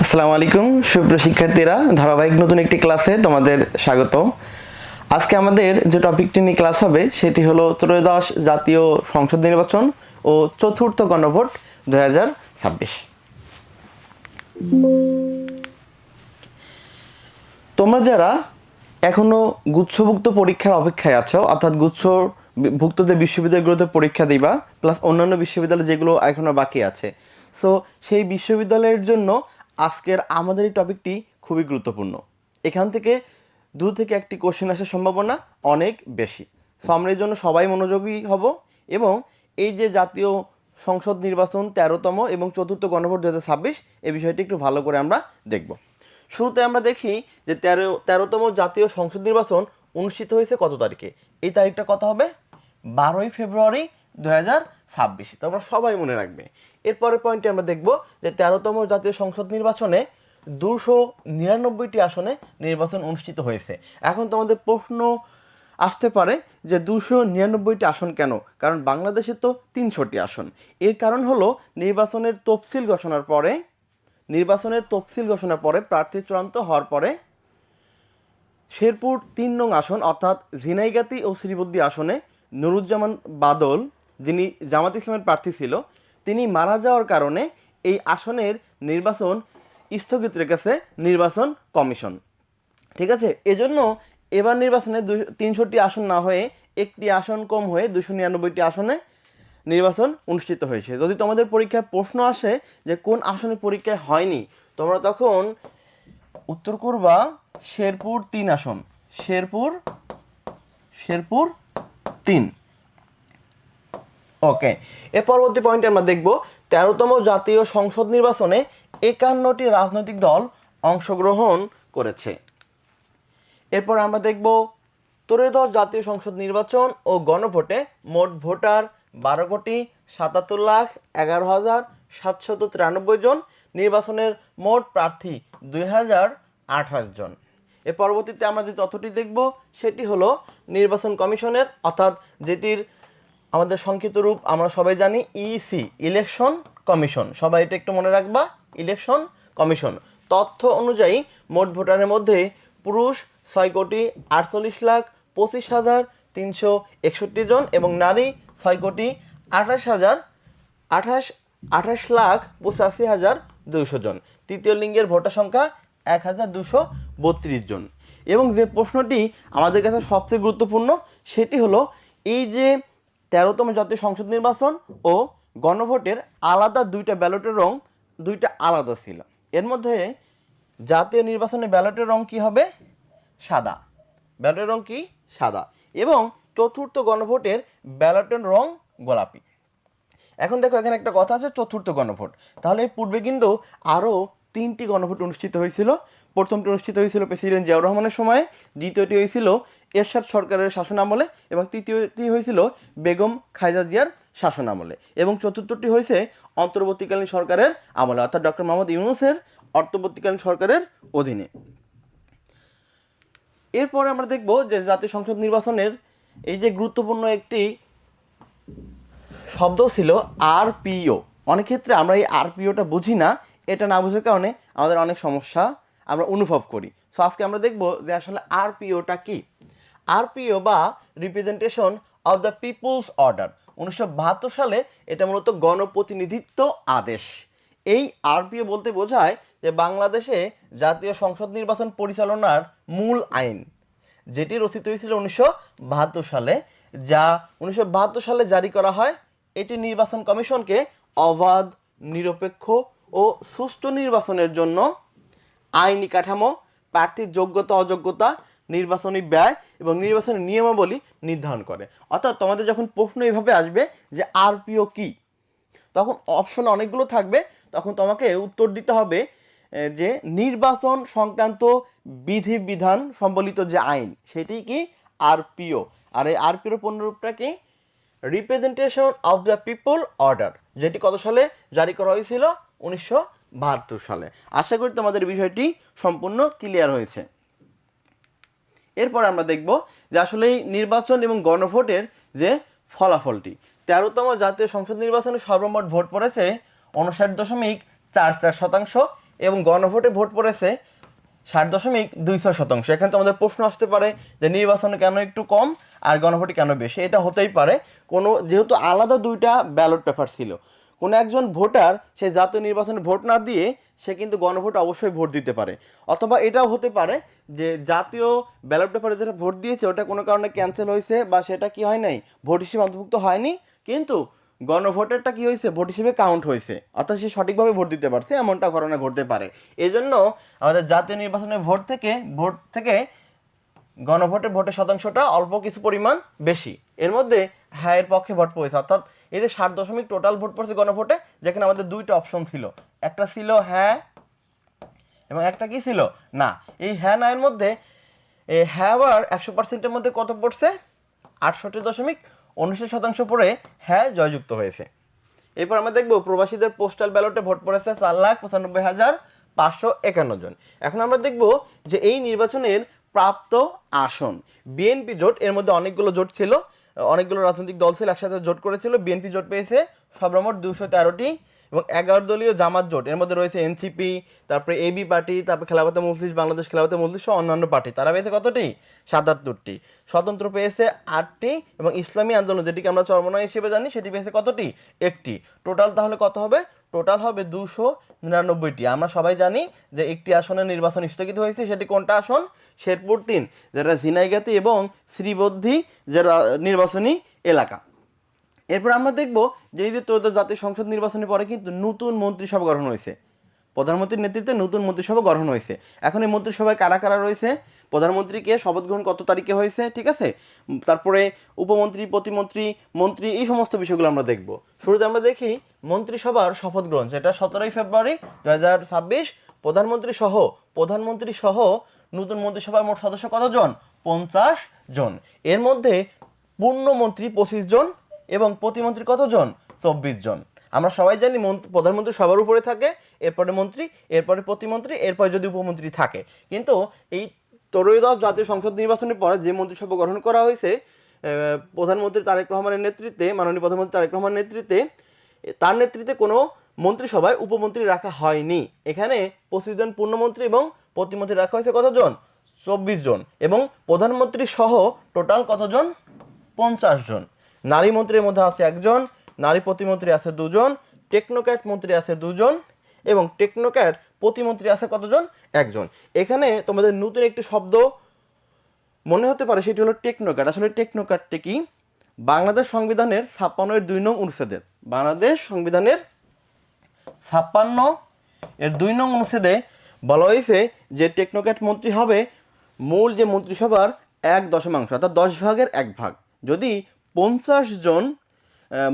আসসালামু আলাইকুম সুপ্রিয় শিক্ষার্থীরা, ধারাবাহিক নতুন একটি ক্লাসে তোমাদের স্বাগত। আজকে আমাদের যে টপিকটি নিয়ে ক্লাস হবে সেটি হলো ত্রয়োদশ জাতীয় সংসদ নির্বাচন ও চতুর্থ গণভোট 2026। তোমরা যারা এখনো গুচ্ছভুক্ত পরীক্ষার অপেক্ষায় আছো, অর্থাৎ ভুক্তদের বিশ্ববিদ্যালয়গুলোতে পরীক্ষা দিবা, প্লাস অন্যান্য বিশ্ববিদ্যালয় যেগুলো এখনো বাকি আছে, সো সেই বিশ্ববিদ্যালয়ের জন্য আজকের আমাদের এই টপিকটি খুবই গুরুত্বপূর্ণ। এখান থেকে দু থেকে একটি কোশ্চেন আসার সম্ভাবনা অনেক বেশি। সো আমরা এই জন্য সবাই মনোযোগী হব এবং এই যে জাতীয় সংসদ নির্বাচন 13তম এবং চতুর্থ গণভোট 2026 এই বিষয়টি একটু ভালো করে আমরা দেখব। শুরুতে আমরা দেখি যে 13তম জাতীয় সংসদ নির্বাচন অনুষ্ঠিত হয়েছে কত তারিখে। এই তারিখটা কত হবে? 12ই ফেব্রুয়ারি 2026। তোমরা সবাই মনে রাখবে। এরপরের পয়েন্টে আমরা দেখব যে 13তম জাতীয় সংসদ নির্বাচনে 299টি আসনে নির্বাচন অনুষ্ঠিত হয়েছে। এখন তোমাদের প্রশ্ন আসতে পারে যে 299টি আসন কেন? কারণ বাংলাদেশে তো 300টি আসন। এর কারণ হলো নির্বাচনের তফসিল ঘোষণার পরে প্রার্থী চূড়ান্ত হওয়ার পরে শেরপুর 3 নং আসন অর্থাৎ ঝিনাইগাতি ও শ্রীবদ্দী আসনে নুরুজ্জামান বাদল, যিনি জামাত ইসলামের প্রার্থী ছিল, তিনি মারা যাওয়ার কারণে এই আসনের নির্বাচন স্থগিত রেখেছে নির্বাচন কমিশন। ঠিক আছে, এজন্য এবার নির্বাচনে 300টি আসন না হয়ে একটি আসন কম হয়ে 299টি আসনে নির্বাচন অনুষ্ঠিত হয়েছে। যদি তোমাদের পরীক্ষায় প্রশ্ন আসে যে কোন আসনে পরীক্ষায় হয়নি, তোমরা তখন উত্তর করবা শেরপুর 3 আসন, শেরপুর 3। ওকে, এর পরবর্তী পয়েন্টে আমরা দেখব 13তম জাতীয় সংসদ নির্বাচনে 51টি রাজনৈতিক দল অংশগ্রহণ করেছে। এরপর আমরা দেখব ত্রয়োদশ জাতীয় সংসদ নির্বাচন ও গণভোটে মোট ভোটার 12,77,11,793 জন, নির্বাচনের মোট প্রার্থী 2028 জন। এর পরবর্তীতে আমরা যে তথ্যটি দেখব সেটি হলো নির্বাচন কমিশনের, অর্থাৎ যেটির আমাদের সংক্ষিপ্ত রূপ আমরা সবাই জানি ইসি, ইলেকশন কমিশন। সবাই এটা একটু মনে রাখবা, ইলেকশন কমিশন। তথ্য অনুযায়ী মোট ভোটারের মধ্যে পুরুষ 6,28,25,361 জন এবং নারী 6,28,85,200 জন। তৃতীয় লিঙ্গের ভোটার সংখ্যা 1,232 জন। এবং যে প্রশ্নটি আমাদের কাছে সবচেয়ে গুরুত্বপূর্ণ সেটি হলো এই যে 13তম জাতীয় সংসদ নির্বাচন ও গণভোটের আলাদা দুইটা ব্যালটের রং দুইটা আলাদা ছিল। এর মধ্যে জাতীয় নির্বাচনে ব্যালটের রং কি হবে? সাদা। ব্যালটের রং কি? সাদা। এবং চতুর্থ গণভোটের ব্যালটের রং গোলাপি। এখন দেখো, এখানে একটা কথা আছে চতুর্থ গণভোট। তাহলে এর পূর্বে কিন্তু আরও 3টি গণভোট অনুষ্ঠিত হয়েছিল। প্রথমটি অনুষ্ঠিত হয়েছিল প্রেসিডেন্ট জিয়াউর রহমানের সময়ে, দ্বিতীয়টি হয়েছিল এরশাদ সরকারের শাসনামলে এবং তৃতীয়টি হয়েছিল বেগম খালেদা জিয়ার শাসনামলে এবং চতুর্থটি হয়েছে অন্তর্বর্তীকালীন সরকারের আমলে, অর্থাৎ ডক্টর মোহাম্মদ ইউনূসের অন্তর্বর্তীকালীন সরকারের অধীনে। এরপরে আমরা দেখব যে জাতীয় সংসদ নির্বাচনের এই যে গুরুত্বপূর্ণ একটি শব্দ ছিল আরপিও। অনেক ক্ষেত্রে আমরা এই আরপিওটা বুঝি না, এটা না বোঝার কারণে আমাদের অনেক সমস্যা আমরা অনুভব করি। সো আজকে আমরা দেখব যে আসলে আরপিওটা কি। আরপিও বা representation of the people's order, 1972 সালে এটা মূলত গণপ্রতিনিধিত্ব আদেশ। এই আরপিও বলতে বোঝায় যে বাংলাদেশে জাতীয় সংসদ নির্বাচন পরিচালনার মূল আইন, যেটি রচিত হয়েছিল 1972 সালে, যা 1972 সালে জারি করা হয়। এটি নির্বাচন কমিশনকে অবাধ, নিরপেক্ষ ও সুষ্ঠু নির্বাচনের জন্য আইনি কাঠামো, প্রার্থীর যোগ্যতা অযোগ্যতা, নির্বাচনী ব্যয় এবং নির্বাচনী নিয়মাবলী নির্ধারণ করে। অর্থাৎ তোমাদের যখন প্রশ্ন এইভাবে আসবে যে আরপিও কি, তখন অপশন অনেকগুলো থাকবে, তখন তোমাকে উত্তর দিতে হবে যে নির্বাচন সংক্রান্ত বিধিবিধান সম্বলিত যে আইন সেটি কি? আরপিও। আর এই আরপিওর পূর্ণরূপটা কি? Representation of the people order, যেটি কত সালে জারি করা হয়েছিল? 1972 সালে। আশা করি তোমাদের বিষয়টি সম্পূর্ণ ক্লিয়ার হয়েছে। এরপর আমরা দেখব যে আসলে এই নির্বাচন এবং গণভোটের যে ফলাফলটি। 13তম জাতীয় সংসদ নির্বাচনে সর্বমোট ভোট পড়েছে 59.44%, এবং গণভোটে ভোট পড়েছে 60.26%। এখানে তো আমাদের প্রশ্ন আসতে পারে যে নির্বাচনে কেন একটু কম আর গণভোটে কেন বেশি। এটা হতেই পারে কোনো, যেহেতু আলাদা দুইটা ব্যালট পেপার ছিল, কোনো একজন ভোটার সে জাতীয় নির্বাচনে ভোট না দিয়ে সে কিন্তু গণভোটে অবশ্যই ভোট দিতে পারে। অথবা এটাও হতে পারে যে জাতীয় ব্যালট পেপারে যেটা ভোট দিয়েছে ওটা কোনো কারণে ক্যান্সেল হয়েছে বা সেটা কি হয় নাই, ভোট হিসেবে অন্তর্ভুক্ত হয়নি, কিন্তু গণভোটারটা কি হয়েছে, ভোট হিসেবে কাউন্ট হয়েছে, অর্থাৎ সে সঠিকভাবে ভোট দিতে পারছে, এমনটা ঘটনা ঘটতে পারে। এই জন্য আমাদের জাতীয় নির্বাচনের ভোট থেকে গণভোটের ভোটের শতাংশটা অল্প কিছু পরিমাণ বেশি। এর মধ্যে হ্যাঁ এর পক্ষে ভোট পড়েছে, অর্থাৎ এই যে 60 টোটাল ভোট পড়েছে গণভোটে, যেখানে আমাদের দুইটা অপশন ছিল, একটা ছিল হ্যাঁ এবং একটা কি ছিল না। এই হ্যাঁ না এর মধ্যে হ্যাঁ আবার 100%-এর মধ্যে কত পড়ছে, 68.29% পড়ে হ্যাঁ জয়যুক্ত হয়েছে। এরপর আমরা দেখব প্রবাসীদের পোস্টাল ব্যালটে ভোট পড়েছে 4,95,551 জন। এখন আমরা দেখব যে এই নির্বাচনের প্রাপ্ত আসন, বিএনপি জোট, এর মধ্যে অনেকগুলো জোট ছিল, অনেকগুলো রাজনৈতিক দল ছিল একসাথে জোট করেছিল। বিএনপি জোট পেয়েছে সর্বমোট 213টি এবং 11 দলীয় জামাত জোট, এর মধ্যে রয়েছে এনসিপি, তারপরে এবি পার্টি, তারপরে খেলাফতে মজলিস, বাংলাদেশ খেলাফতে মজলিস সহ অন্যান্য পার্টি, তারা পেয়েছে কতটি, 77টি। স্বতন্ত্র পেয়েছে 8টি এবং ইসলামী আন্দোলন, যেটিকে আমরা চরমনাই হিসেবে জানি, সেটি পেয়েছে কতটি, একটি। টোটাল তাহলে কত হবে, টোটাল হবে 299টি। আমরা সবাই জানি যে একটি আসনের নির্বাচন স্থগিত হয়েছে, সেটি কোনটা আসন, শেরপুর 3, যেটা ঝিনাইগাতি এবং শ্রীবদ্ধি যেটা নির্বাচনী এলাকা। এরপর আমরা দেখব যে এই যে ত্রয়োদশ জাতীয় সংসদ নির্বাচনের পরে কিন্তু নতুন মন্ত্রিসভা গঠন হয়েছে, প্রধানমন্ত্রীর নেতৃত্বে নতুন মন্ত্রিসভা গঠন হয়েছে। এখন এই মন্ত্রিসভায় কারা কারা রয়েছে, প্রধানমন্ত্রীকে শপথ গ্রহণ কত তারিখে হয়েছে, ঠিক আছে, তারপরে উপমন্ত্রী, প্রতিমন্ত্রী, মন্ত্রী, এই সমস্ত বিষয়গুলো আমরা দেখব। শুরুতে আমরা দেখি মন্ত্রিসভার শপথ গ্রহণ, যেটা 17 ফেব্রুয়ারি 2026। প্রধানমন্ত্রী সহ নতুন মন্ত্রিসভার মোট সদস্য কতজন, 50 জন। এর মধ্যে পূর্ণমন্ত্রী 25 জন এবং প্রতিমন্ত্রী কতজন, 24 জন। আমরা সবাই জানি প্রধানমন্ত্রী সবার উপরে থাকে, এরপরে মন্ত্রী, এরপরে প্রতিমন্ত্রী, এরপরে যদি উপমন্ত্রী থাকে। কিন্তু এই ত্রয়োদশ জাতীয় সংসদ নির্বাচনের পরে যে মন্ত্রিসভা গঠন করা হয়েছে প্রধানমন্ত্রী তারেক রহমানের নেতৃত্বে, মাননীয় প্রধানমন্ত্রী তারেক রহমানের নেতৃত্বে, তার নেতৃত্বে কোনো মন্ত্রিসভায় উপমন্ত্রী রাখা হয়নি। এখানে 25 জন পূর্ণমন্ত্রী এবং প্রতিমন্ত্রী রাখা হয়েছে কতজন, 24 জন, এবং প্রধানমন্ত্রী সহ টোটাল কতজন, 50 জন। নারী মন্ত্রীর মধ্যে আছে 1 জন, নারী প্রতিমন্ত্রী আছে 2 জন, টেকনোক্র্যাট মন্ত্রী আছে 2 জন এবং টেকনোক্র্যাট প্রতিমন্ত্রী আছে কতজন, 1 জন। এখানে তোমাদের নতুন একটি শব্দ মনে হতে পারে, সেটি হলো টেকনোক্র্যাট। আসলে টেকনোক্র্যাটটি কি, বাংলাদেশ সংবিধানের 56-2 নং অনুচ্ছেদের, বাংলাদেশ সংবিধানের 56-2 নং অনুচ্ছেদে বলা হয়েছে যে টেকনোক্র্যাট মন্ত্রী হবে মূল যে মন্ত্রিসভার 1/10, অর্থাৎ 10 ভাগের 1 ভাগ। যদি 50 জন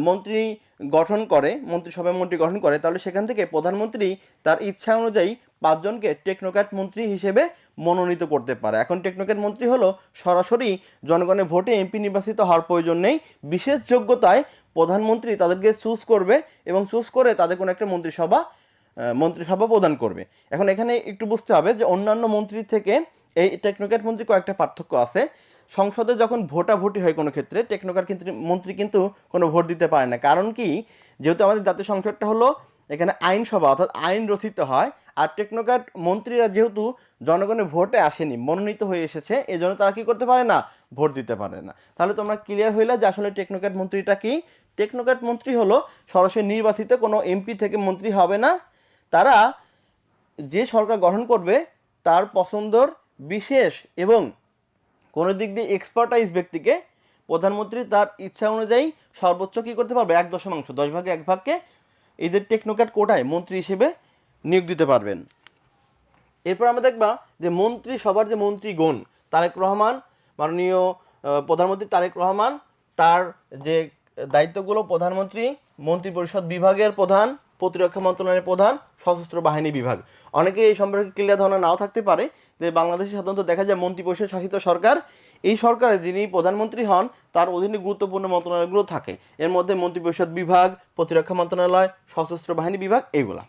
মন্ত্রিসভায় মন্ত্রী গঠন করে, তাহলে সেখান থেকে প্রধানমন্ত্রী তার ইচ্ছা অনুযায়ী 5 জনকে টেকনোক্র্যাট মন্ত্রী হিসেবে মনোনীত করতে পারে। এখন টেকনোক্র্যাট মন্ত্রী হলো সরাসরি জনগণের ভোটে এমপি নির্বাচিত হওয়ার প্রয়োজন নেই, বিশেষ যোগ্যতায় প্রধানমন্ত্রী তাদেরকে চুজ করবে এবং চুজ করে তাদের কোনো একটা মন্ত্রিসভা প্রদান করবে। এখন এখানে একটু বুঝতে হবে যে অন্যান্য মন্ত্রীর থেকে এই টেকনোক্র্যাট মন্ত্রী কয়েকটা পার্থক্য আছে। সংসদে যখন ভোটাভুটি হয় কোনো ক্ষেত্রে, টেকনোক্র্যাট মন্ত্রী কিন্তু কোনো ভোট দিতে পারে না। কারণ কি, যেহেতু আমাদের জাতীয় সংসদটা হলো এখানে আইনসভা, অর্থাৎ আইন রচিত হয়, আর টেকনোক্র্যাট মন্ত্রীরা যেহেতু জনগণের ভোটে আসেনি, মনোনীত হয়ে এসেছে, এই জন্য তারা কি করতে পারে না, ভোট দিতে পারে না। তাহলে তোমরা ক্লিয়ার হইলা যে আসলে টেকনোক্র্যাট মন্ত্রীটা কি। টেকনোক্র্যাট মন্ত্রী হলো সরাসরি নির্বাচিত, কোনো এমপি থেকে মন্ত্রী হবে না। তারা যে সরকার গঠন করবে তার পছন্দর বিশেষ এবং কোনো দিক দিয়ে এক্সপার্টাইজ ব্যক্তিকে প্রধানমন্ত্রী তার ইচ্ছা অনুযায়ী সর্বোচ্চ কী করতে পারবে, 1/10, 10 ভাগে 1 ভাগকে এদের টেকনোক্র্যাট কোটায় মন্ত্রী হিসেবে নিয়োগ দিতে পারবেন। এরপর আমরা দেখবা যে মন্ত্রিসভার যে মন্ত্রীগণ, তারেক রহমান, মাননীয় প্রধানমন্ত্রী তারেক রহমান, তার যে দায়িত্বগুলো, প্রধানমন্ত্রী মন্ত্রিপরিষদ বিভাগের প্রধান, প্রতিরক্ষা মন্ত্রণালয়ের প্রধান, সশস্ত্র বাহিনী বিভাগ। অনেকে এই সম্পর্কে ক্লিয়ার ধারণা নাও থাকতে পারে যে বাংলাদেশে সাধারণত দেখা যায় মন্ত্রিপরিষদ শাসিত সরকার, এই সরকারে যিনি প্রধানমন্ত্রী হন তার অধীনে গুরুত্বপূর্ণ মন্ত্রণালয়গুলো থাকে। এর মধ্যে মন্ত্রিপরিষদ বিভাগ, প্রতিরক্ষা মন্ত্রণালয়, সশস্ত্র বাহিনী বিভাগ, এইগুলা।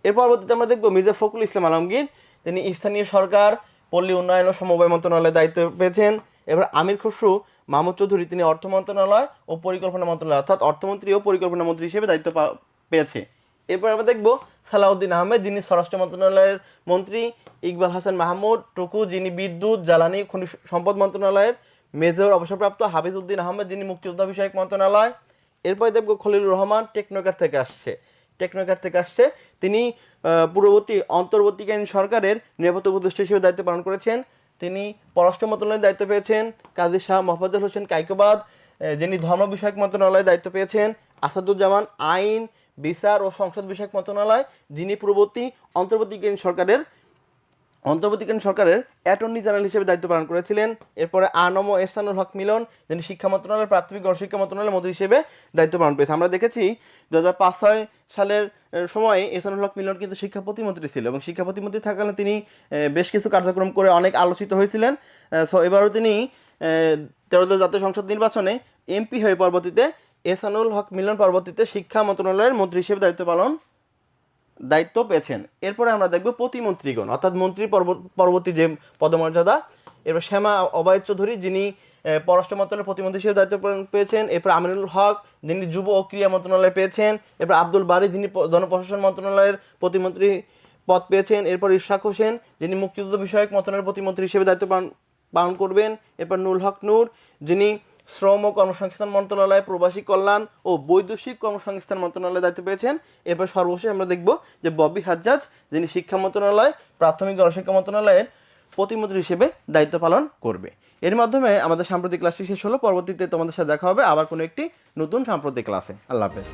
এর পরবর্তীতে আমরা দেখব মির্জা ফখরুল ইসলাম আলমগীর, তিনি স্থানীয় সরকার, পল্লী উন্নয়ন ও সমবায় মন্ত্রণালয়ের দায়িত্ব পেয়েছেন। এবার আমির খসরু মাহমুদ চৌধুরী, তিনি অর্থ মন্ত্রণালয় ও পরিকল্পনা মন্ত্রণালয়, অর্থাৎ অর্থমন্ত্রী ও পরিকল্পনা মন্ত্রী হিসেবে দায়িত্ব পেয়েছে। এরপর আমরা দেখব সালাউদ্দিন আহমেদ, যিনি স্বরাষ্ট্র মন্ত্রণালয়ের মন্ত্রী, ইকবাল হাসান মাহমুদ টুকু, যিনি বিদ্যুৎ জ্বালানি খনিজ সম্পদ মন্ত্রণালয়ের মেজর অবসরপ্রাপ্ত, হাফিজউদ্দিন আহমেদ, যিনি মুক্তিযোদ্ধা বিষয়ক মন্ত্রণালয়। এরপরে দেখব খলিলুর রহমান, টেকনোক্র্যাট থেকে আসছে। তিনি অন্তর্বর্তীকালীন সরকারের নিরাপত্তা উপদেষ্টা হিসেবে দায়িত্ব পালন করেছেন। তিনি পররাষ্ট্র মন্ত্রণালয়ের দায়িত্ব পেয়েছেন। কাজী শাহ মোহাম্মদুল হোসেন কাইকোবাদ, যিনি ধর্ম বিষয়ক মন্ত্রণালয়ের দায়িত্ব পেয়েছেন। আসাদুজ্জামান, আইন, বিচার ও সংসদ বিষয়ক মন্ত্রণালয়, যিনি অন্তর্বর্তীকালীন সরকারের অ্যাটর্নি জেনারেল হিসেবে দায়িত্ব পালন করেছিলেন। এরপরে আনম ও এহসানুল হক মিলন, যিনি শিক্ষা মন্ত্রণালয়ের প্রাথমিক গণশিক্ষা মন্ত্রণালয়ের মন্ত্রী হিসেবে দায়িত্ব পালন করেছে। আমরা দেখেছি 2005-06 সালের সময়ে এহসানুল হক মিলন কিন্তু শিক্ষা প্রতিমন্ত্রী ছিল, এবং শিক্ষা প্রতিমন্ত্রী থাকালে তিনি বেশ কিছু কার্যক্রম করে অনেক আলোচিত হয়েছিলেন। সো এবারও তিনি 13 জাতীয় সংসদ নির্বাচনে এমপি হয়ে পরবর্তীতে এহসানুল হক মিলন শিক্ষা মন্ত্রণালয়ের মন্ত্রী হিসেবে দায়িত্ব পেয়েছেন। এরপরে আমরা দেখব প্রতিমন্ত্রীগণ, অর্থাৎ মন্ত্রী পরবর্তী যে পদমর্যাদা। এরপর শ্যামা অভয় চৌধুরী, যিনি পররাষ্ট্র মন্ত্রণালয়ের প্রতিমন্ত্রী হিসেবে দায়িত্ব পেয়েছেন। এরপর আমিনুল হক, যিনি যুব ও ক্রীড়া মন্ত্রণালয়ে পেয়েছেন। এরপর আব্দুল বারী, যিনি জনপ্রশাসন মন্ত্রণালয়ের প্রতিমন্ত্রী পদ পেয়েছেন। এরপর ইশরাক হোসেন, যিনি মুক্তিযুদ্ধ বিষয়ক মন্ত্রণালয়ের প্রতিমন্ত্রী হিসেবে দায়িত্ব পালন করবেন। এরপর নুরুল হক নূর, যিনি শ্রম ও কর্মসংস্থান মন্ত্রণালয়, প্রবাসী কল্যাণ ও বৈদেশিক কর্মসংস্থান মন্ত্রণালয়ে দায়িত্ব পেয়েছেন। এরপর সর্বশেষ আমরা দেখব যে ববি হাজ্জাজ, যিনি শিক্ষা মন্ত্রণালয়, প্রাথমিক গণশিক্ষা মন্ত্রণালয়ের প্রতিমন্ত্রী হিসেবে দায়িত্ব পালন করবে। এর মাধ্যমে আমাদের সাম্প্রতিক ক্লাসটি শেষ হলো। পরবর্তীতে তোমাদের সাথে দেখা হবে আবার কোনো একটি নতুন সাম্প্রতিক ক্লাসে। আল্লাহ হাফেজ।